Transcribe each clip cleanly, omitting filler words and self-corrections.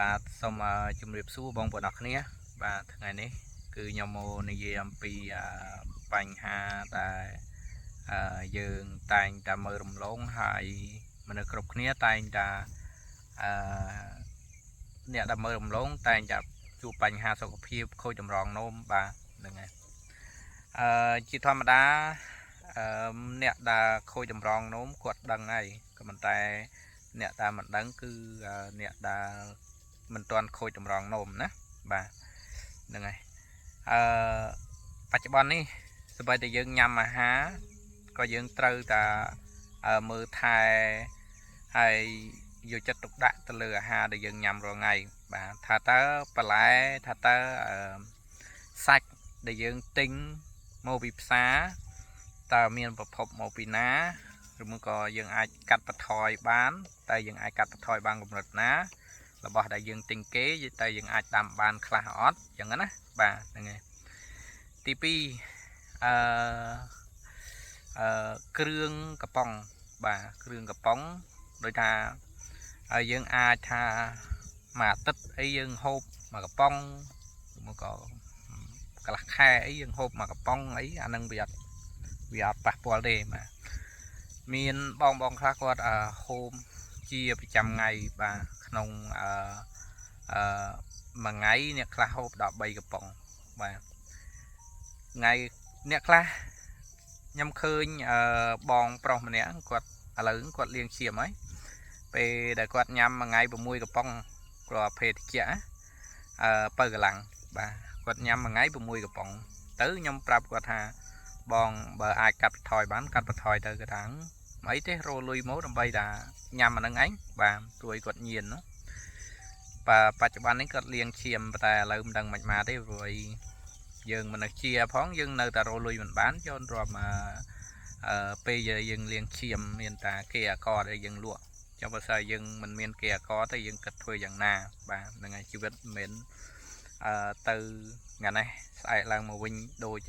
បាទសូមជម្រាបសួរបងប្អូនអរគ្នាបាទថ្ងៃនេះគឺខ្ញុំមកនិយាយអំពីបញ្ហាដែលយើងតែងតែមើលរំលងហើយមនុស្សគ្រប់គ្នាតែងតែអ្នកដែលមើលរំលងតែងតែជួបបញ្ហាសុខភាពខូចតម្រងនោមបាទហ្នឹងហើយជាធម្មតាអ្នកដែលខូចតម្រងនោមគាត់ដឹងហើយក៏ប៉ុន្តែអ្នកដែលមិនដឹងគឺអ្នកដែលមិនទាន់ខូចតម្រងនោមណាបាទហ្នឹងហើយបច្ចុប្បន្ននេះសូម្បីតែយើងញ៉ាំអាហារក៏យើងត្រូវតែមើលថែហើយយកចិត្តទុកដាក់ទៅលើអាហារដែលយើងញ៉ាំរាល់ថ្ងៃបាទថាតើបន្លែថាតើសាច់ដែលយើងទិញមកពីផ្សារតើមានប្រភពមកពីណាឬមួយក៏យើងអាចកាត់បន្ថយបានតែយើងអាចកាត់បន្ថយបានកម្រិតណារបស់ដែលយើងទិញគេតែយើងអាចដាំបានខ្លះអត់ចឹងណាបាទហ្នឹងហើយទី2គ្រឿងកំប៉ុងបាទគ្រឿងកំប៉ុងដូចថាយើងអាចថាមួយអាទិត្យអីយើងហូបមួយកំប៉ុងឬមកក៏កន្លះខែអីយើងហូបមួយកំប៉ុងអីអានឹងវាអត់ប៉ះពាល់ទេបាទមានបងខ្លះគាត់ហូបជាប្រចាំថ្ងៃបាទក្នុងមួយថ្ងៃអ្នកខ្លះហូប13កំប៉ុងបាទថ្ងៃអ្នកខ្លះខ្ញុំឃើញបងប្រុសម្នាក់គាត់ឥឡូវគាត់លាងឈាមហើយពេលដែលគាត់ញ៉ាំមួយថ្ងៃ6កំប៉ុងគាត់ភេទតិចបើកម្លាំងបាទគាត់ញ៉ាំមួយថ្ងៃ6កំប៉ុងទៅខ្ញុំប្រាប់គាត់ថាបងបើអាចកាត់បន្ថយបានកាត់បន្ថយទៅគាត់ថាអីទេរលុយមកដើម្បីថាញ៉ាំអានឹងឯងបាទទួយគាត់ញៀនណាបាទបច្ចុប្បន្ននេះគាត់លាងឈាមតែឥឡូវមិនដឹងមិនមកទេព្រោះយើងមិននៅជាផងយើងនៅតែរលុយមិនបានចូលរាប់ពេលយើងលាងឈាមមានតែគេអាកដែលយើងលក់ចាំបើសិនយើងមិនមានគេអាកទៅយើងគិតធ្វើយ៉ាងណាបាទហ្នឹងហើយជីវិតមិនទៅថ្ងៃនេះស្អែកឡើងមកវិញដូច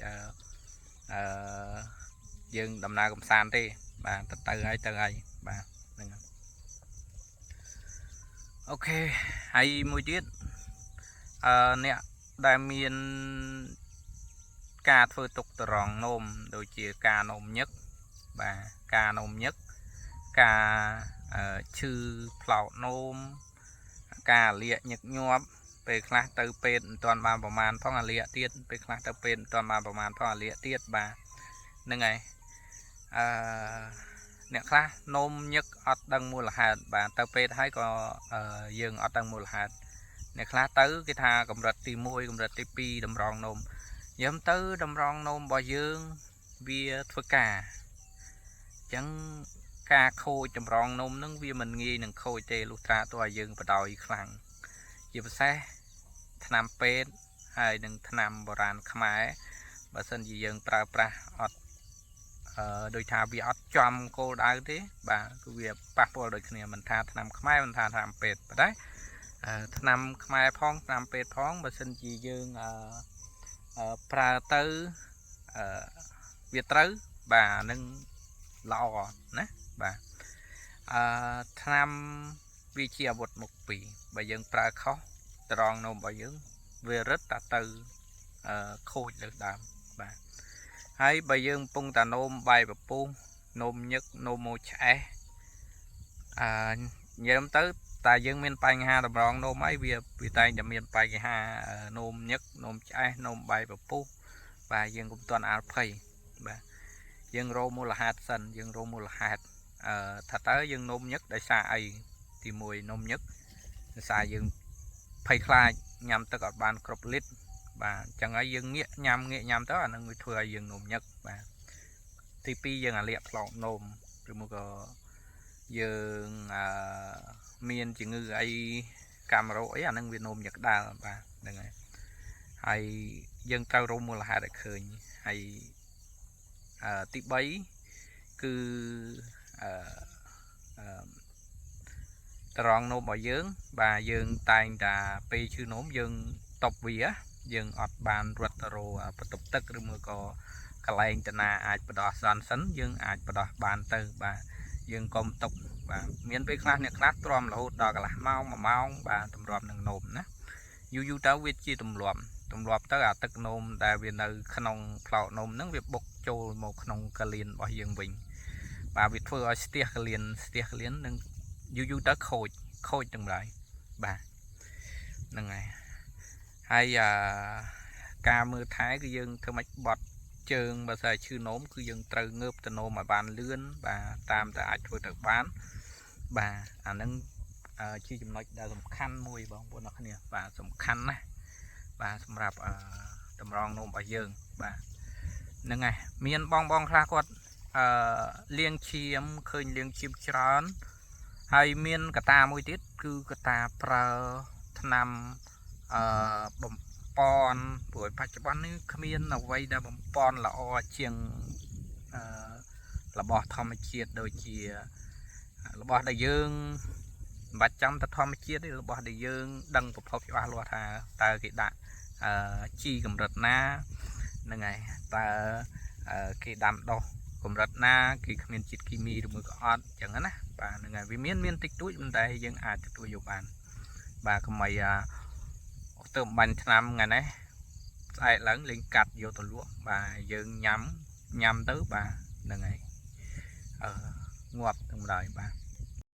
យើងដំណើរកំសាន្តទេបាទទៅហើយបាទហ្នឹងអូខេហើយមួយទៀតអ្នកដែលមានការធ្វើទុកត្រង់នោមដូចជាការនោមញឹកបាទការនោមញឹកការឈឺផ្លោកនោមការលាកញឹកញាប់ពេលខ្លះទៅពេទ្យមិនទាន់បានប្រមាណផងអាលាកទៀតពេលខ្លះទៅពេទ្យមិនទាន់បានប្រមាណផងអាលាកទៀតបាទហ្នឹងហើយអ្នកខ្លះនោមញឹកអត់ដឹងមូលហេតុបាទទៅពេទ្យហើយក៏យើងអត់ដឹងមូលហេតុអ្នកខ្លះទៅគេថាកម្រិតទី1កម្រិតទី2តម្រងនោមយើងទៅតម្រងនោមរបស់យើងវាធ្វើការអញ្ចឹងការខូចតម្រងនោមនឹងវាមិនងាយនឹងខូចទេលុះត្រាតើយើងបដ ாய் ខ្លាំងជាពិសេសថ្នាំពេទ្យហើយនឹងថ្នាំបុរាណខ្មែរបើសិនជាយើងប្រើប្រាស់អត់ដោយថាវាអត់ចំគោលដៅទេបាទគឺវាប៉ះពាល់ដូចគ្នាមិនថាថ្នាំខ្មែរមិនថាថ្នាំពេទ្យប៉ុន្តែថ្នាំខ្មែរផងថ្នាំពេទ្យផងបើសិនជាយើងប្រើទៅវាត្រូវបាទនឹងល្អណាបាទថ្នាំវាជាអាវុធមុខពីរបើយើងប្រើខុសត្រង់នោមរបស់យើងវារឹតតែទៅខូចលើដើមបាទហើយបើយើងកំពុងតែនោមបែកពពុះនោមញឹកនោមមកឆ្អេះញ៉ាំទៅតែយើងមានបញ្ហាតម្រងនោមអីវាតែងតែមានបញ្ហានោមញឹកនោមឆ្អេះនោមបែកពពុះបាទយើងកុំទាន់អាលភ័យបាទយើងរកមូលហេតុសិនយើងរកមូលហេតុថាតើយើងនោមញឹកដោយសារអីទី1នោមញឹកដោយសារយើងភ័យខ្លាចញ៉ាំទឹកអត់បានគ្រប់លីត្របាទអញ្ចឹងហើយយើងងាកញ៉ាំទៅអានឹងវាធ្វើឲ្យយើងនោមញឹកបាទទី2យើងអាលាកផ្លោកនោមឬមកក៏យើងមានជំងឺអីកាមរោគអីអានឹងវានោមញឹកដាល់បាទហ្នឹងហើយយើងត្រូវរកមូលហេតុឲ្យឃើញហើយទី3គឺត្រង់នោមរបស់យើងបាទយើងតែងតែពេលឈឺនោមយើងតប់វាយើងអត់បានរត់ទៅរកបន្ទប់ទឹកឬមួយក៏កន្លែងតាណាអាចបដោះសន្នសិនយើងអាចបដោះបានទៅបាទយើងកុំຕົក បាទមានពេលខ្លះអ្នកខ្លះទ្រាំរហូតដល់កន្លះម៉ោង1ម៉ោងបាទទម្រាំនឹងនោមណាយូរទៅវាជាទម្លាប់ទៅអាទឹកនោមដែលវានៅក្នុងផ្លោកនោមហ្នឹងវាបុកចូលមកក្នុងកាលៀនរបស់យើងវិញបាទវាធ្វើឲ្យស្ទះកាលៀននឹងយូរទៅខូចទាំងឡាយបាទហ្នឹងហើយការមើលថែគឺយើងធ្វើម៉េចបត់ជើងបើស្អីឈឺនោមគឺយើងត្រូវងើបទៅនោមឲ្យបានលឿនបាទតាមតែអាចធ្វើទៅបានបាទអាហ្នឹងជាចំណុចដែលសំខាន់មួយបងប្អូនអរគ្នាបាទសំខាន់ណាស់បាទសម្រាប់តម្រង់នោមរបស់យើងបាទហ្នឹងហើយមានបងខ្លះគាត់លាងឈាមឃើញលាងឈាមច្រើនហើយមានកត្តាមួយទៀតគឺកត្តាប្រើថ្នាំបំពន់ព្រោះបច្ចុប្បន្ននេះគ្មានអ្វីដែលបំពន់ល្អជាងរបស់ធម្មជាតិដូចជារបស់ដែលយើងមិនបាច់ចាំតែធម្មជាតិទេរបស់ដែលយើងដឹងប្រភពច្បាស់លាស់ថាតើគេដាក់ជីកម្រិតណាហ្នឹងហើយតើគេដាំដុះកម្រិតណាគេគ្មានជាតិគីមីឬមួយក៏អត់អញ្ចឹងណាបាទហ្នឹងហើយវាមានតិចតួចប៉ុន្តែយើងអាចទទួលយកបានបាទកុំឲ្យទៅបាញ់ឆ្នាំថ្ងៃនេះស្អែកឡើងលេងកាត់យកទៅលក់បាទយើងញ៉ាំទៅបាទហ្នឹងហើយងាប់ទាំងម្ដងបាទ